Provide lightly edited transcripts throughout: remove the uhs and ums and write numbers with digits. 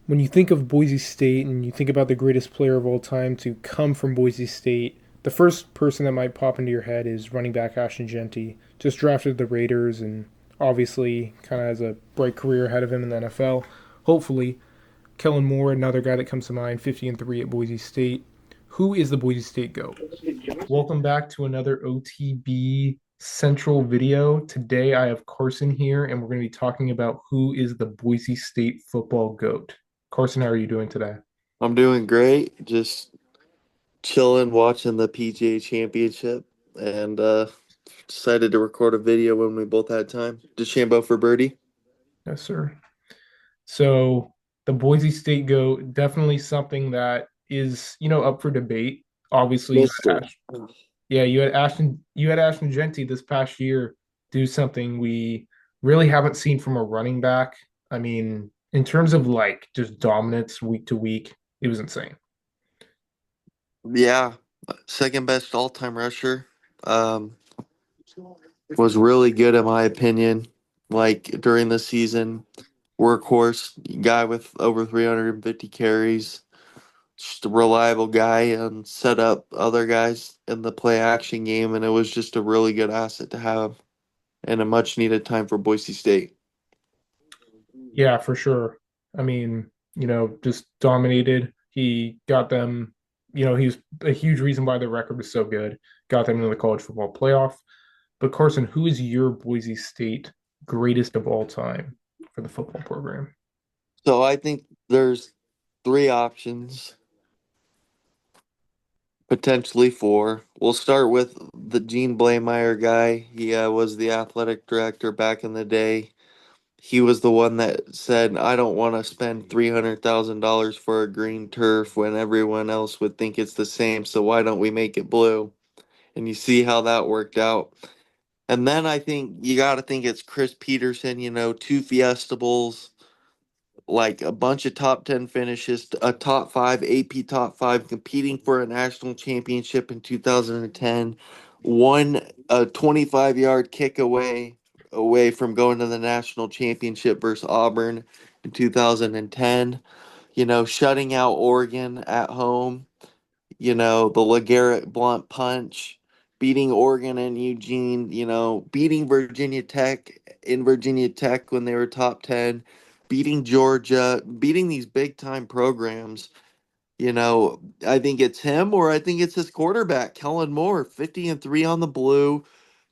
When you think of Boise State and you think about the greatest player of all time to come from Boise State, the first person that might pop into your head is running back Ashton Jeanty. Just drafted the Raiders and obviously kind of has a bright career ahead of him in the NFL. Hopefully, Kellen Moore, another guy that comes to mind, 50-3 at Boise State. Who is the Boise State GOAT? Welcome back to another OTB Central video. Today I have Carson here, and we're going to be talking about who is the Boise State football GOAT. Carson, how are you doing today? I'm doing great. Just chilling, watching the PGA Championship, and decided to record a video when we both had time. DeChambeau for birdie. Yes, sir. So the Boise State GOAT, definitely something that is, up for debate. Obviously, Mister. You had Ashton Jeanty this past year do something we really haven't seen from a running back. I mean, in terms of like just dominance week to week, it was insane. Yeah, second best all-time rusher. Um, was really good in my opinion. Like during the season, workhorse guy with over 350 carries. Just a reliable guy and set up other guys in the play action game, and it was just a really good asset to have and a much needed time for Boise State. Yeah, for sure. I mean, just dominated. He got them, he's a huge reason why the record was so good. Got them into the college football playoff. But Carson, who is your Boise State greatest of all time for the football program? So I think there's three options, potentially four. We'll start with the Gene Blameyer guy. He was the athletic director back in the day. He was the one that said, I don't want to spend $300,000 for a green turf when everyone else would think it's the same, so why don't we make it blue? And you see how that worked out. And then I think you got to think it's Chris Peterson, two Fiesta Bowls, like a bunch of top 10 finishes, a top five, AP top five, competing for a national championship in 2010, one a 25-yard kick away from going to the national championship versus Auburn in 2010, shutting out Oregon at home, the LeGarrette Blunt punch, beating Oregon and Eugene, beating Virginia Tech in Virginia Tech when they were top 10, beating Georgia, beating these big time programs. I think it's him or I think it's his quarterback, Kellen Moore, 50-3 on the blue.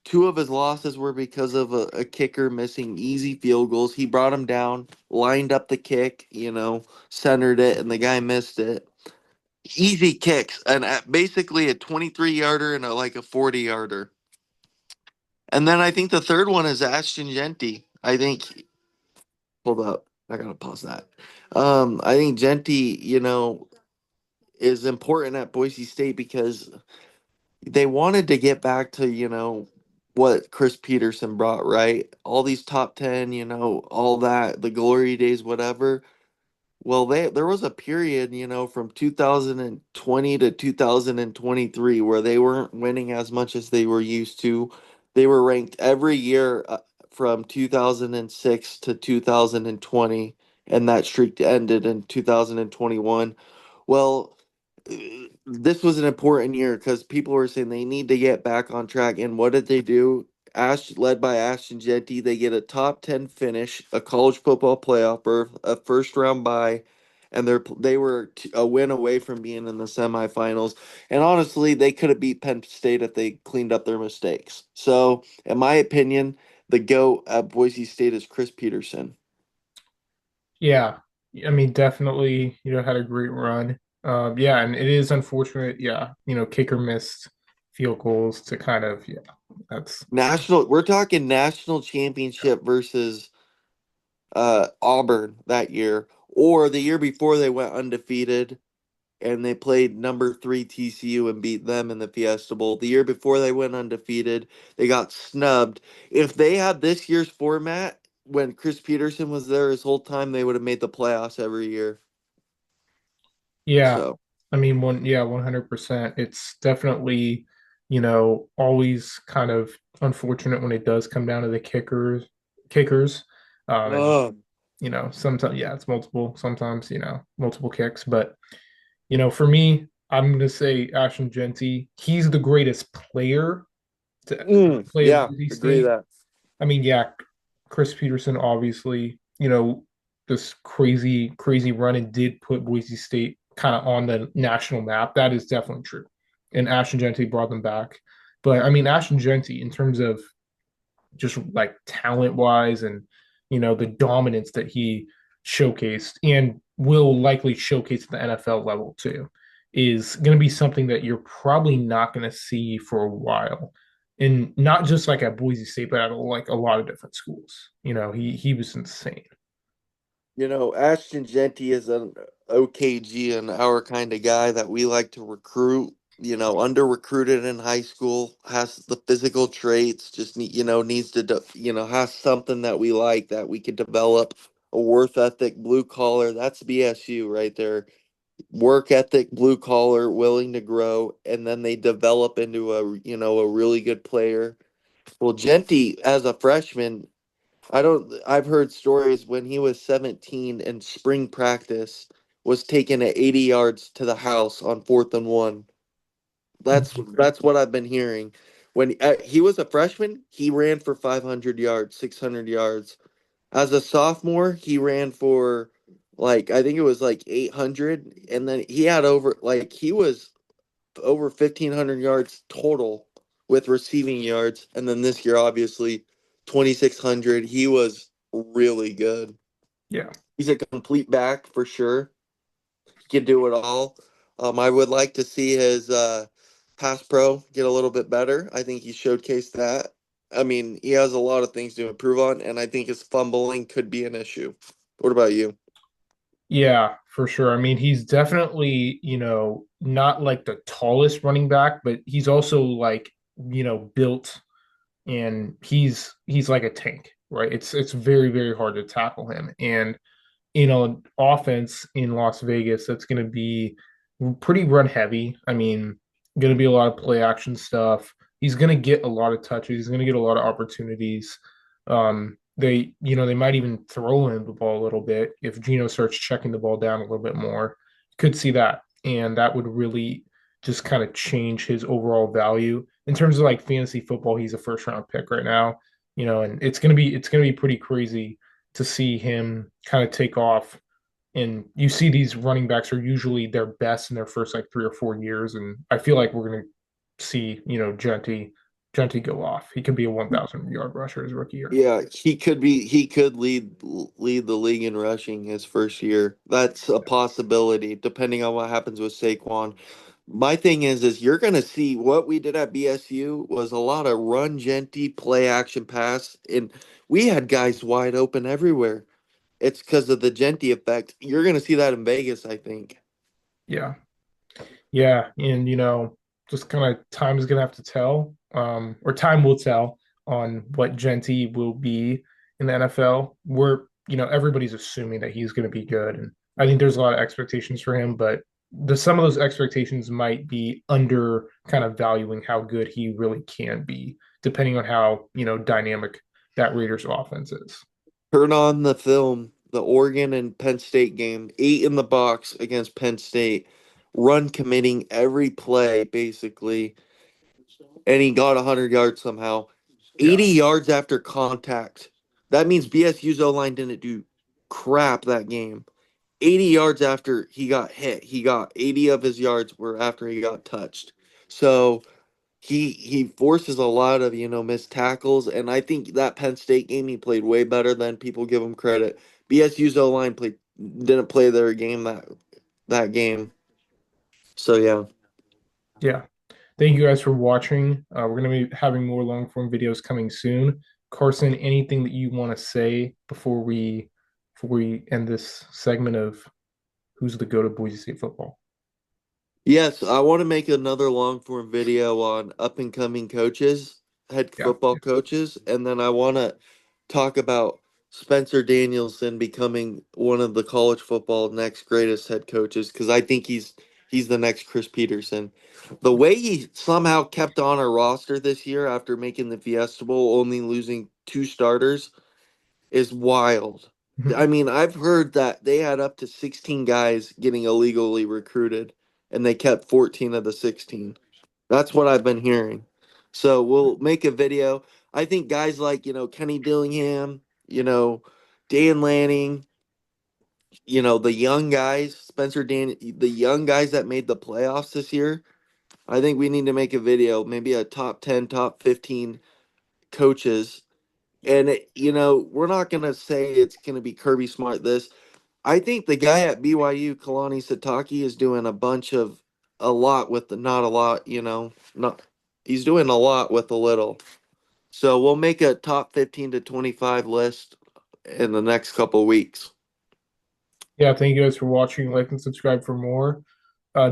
Two of his losses were because of a kicker missing easy field goals. He brought him down, lined up the kick, centered it, and the guy missed it. Easy kicks, and basically a 23-yarder and like a 40-yarder. And then I think the third one is Ashton Genty. Hold up, I gotta pause that. I think Genty, is important at Boise State because they wanted to get back to, what Chris Peterson brought, right? All these top 10, all that, the glory days, whatever. Well, there was a period, from 2020 to 2023 where they weren't winning as much as they were used to. They were ranked every year from 2006 to 2020, and that streak ended in 2021. Well, this was an important year because people were saying they need to get back on track. And what did they do? Led by Ashton Jeanty, they get a top 10 finish, a college football playoff berth, a first round bye, and they were a win away from being in the semifinals. And honestly, they could have beat Penn State if they cleaned up their mistakes. So, in my opinion, the GOAT at Boise State is Chris Peterson. Yeah, I mean, definitely, had a great run. Yeah, and it is unfortunate. Yeah, kicker missed field goals to kind of, yeah, that's We're talking national championship versus Auburn that year, or the year before they went undefeated and they played number three TCU and beat them in the Fiesta Bowl. The year before they went undefeated, they got snubbed. If they had this year's format when Chris Peterson was there his whole time, they would have made the playoffs every year. yeah. So, I mean, 100%. It's definitely, always kind of unfortunate when it does come down to the kickers. It just, oh, Sometimes, yeah, it's multiple, sometimes, multiple kicks. But, for me, I'm going to say Ashton Genty. He's the greatest player to play at Yeah, Boise agree State. that. I mean, yeah, Chris Peterson, obviously, this crazy, crazy run and did put Boise State kind of on the national map. That is definitely true. And Ashton Genty brought them back. But I mean, Ashton Genty, in terms of just like talent wise and the dominance that he showcased and will likely showcase at the NFL level too is going to be something that you're probably not going to see for a while, and not just like at Boise State but at like a lot of different schools. He was insane. Ashton Genty is an OKG and our kind of guy that we like to recruit. Under recruited in high school, has the physical traits, just needs to has something that we like that we could develop. A worth ethic, blue collar. That's BSU right there. Work ethic, blue collar, willing to grow, and then they develop into a really good player. Well, Genty as a freshman, I've heard stories when he was 17 in spring practice was taken at 80 yards to the house on 4th and 1. That's what I've been hearing. When he was a freshman, he ran for 500 yards, 600 yards. As a sophomore, he ran for like I think it was like 800, and then he had he was over 1,500 yards total with receiving yards. And then this year, obviously, 2,600. He was really good. Yeah. He's a complete back for sure. He can do it all. I would like to see his pass pro get a little bit better. I think he showcased that. I mean, he has a lot of things to improve on, and I think his fumbling could be an issue. What about you? Yeah, for sure. I mean, he's definitely, not like the tallest running back, but he's also like, built, and he's like a tank, right? It's very, very hard to tackle him. And offense in Las Vegas that's going to be pretty run heavy. I mean, going to be a lot of play action stuff. He's going to get a lot of touches. He's going to get a lot of opportunities. They might even throw him the ball a little bit if Gino starts checking the ball down a little bit more. Could see that, and that would really just kind of change his overall value in terms of like fantasy football. He's a first round pick right now, and it's gonna be pretty crazy to see him kind of take off. And you see these running backs are usually their best in their first like 3 or 4 years, and I feel like we're gonna see Genty go off. He could be a 1,000 yard rusher his rookie year. Yeah, he could lead the league in rushing his first year. That's a possibility, depending on what happens with Saquon. My thing is you're gonna see what we did at BSU was a lot of run Genty, play action pass, and we had guys wide open everywhere. It's because of the Genty effect. You're gonna see that in Vegas, I think. Yeah, yeah, and just kind of time is gonna have to tell, or time will tell on what Genty will be in the NFL. Everybody's assuming that he's gonna be good, and I think there's a lot of expectations for him, but some of those expectations might be under kind of valuing how good he really can be, depending on how dynamic that Raiders offense is. Turn on the film, the Oregon and Penn State game, 8 in the box against Penn State, run committing every play basically, and he got 100 yards somehow. Yeah, 80 yards after contact. That means BSU's O line didn't do crap that game. 80 yards after he got hit, he got 80 of his yards were after he got touched. So he forces a lot of missed tackles, and I think that Penn State game he played way better than people give him credit. BSU's O line played didn't play their game that game. So yeah. yeah. Thank you guys for watching. We're going to be having more long form videos coming soon. Carson, anything that you want to say before we end this segment of who's the go to Boise State football? Yes, I want to make another long form video on up and coming coaches, head Yeah, football coaches, and then I want to talk about Spencer Danielson becoming one of the college football next greatest head coaches because I think he's the next Chris Peterson. The way he somehow kept on a roster this year after making the Fiesta Bowl, only losing two starters, is wild. I mean, I've heard that they had up to 16 guys getting illegally recruited, and they kept 14 of the 16. That's what I've been hearing. So we'll make a video. I think guys like, Kenny Dillingham, Dan Lanning, the young guys, the young guys that made the playoffs this year. I think we need to make a video, maybe a top 10, top 15 coaches. And, we're not going to say it's going to be Kirby Smart this. I think the guy at BYU, Kalani Sitake, is doing a lot with not a lot, not, he's doing a lot with a little. So we'll make a top 15 to 25 list in the next couple of weeks. Yeah, thank you guys for watching. Like and subscribe for more.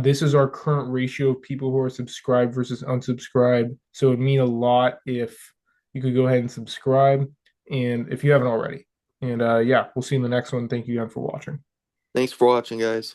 This is our current ratio of people who are subscribed versus unsubscribed. So it'd mean a lot if you could go ahead and subscribe, and if you haven't already. And yeah, we'll see you in the next one. Thank you again for watching. Thanks for watching, guys.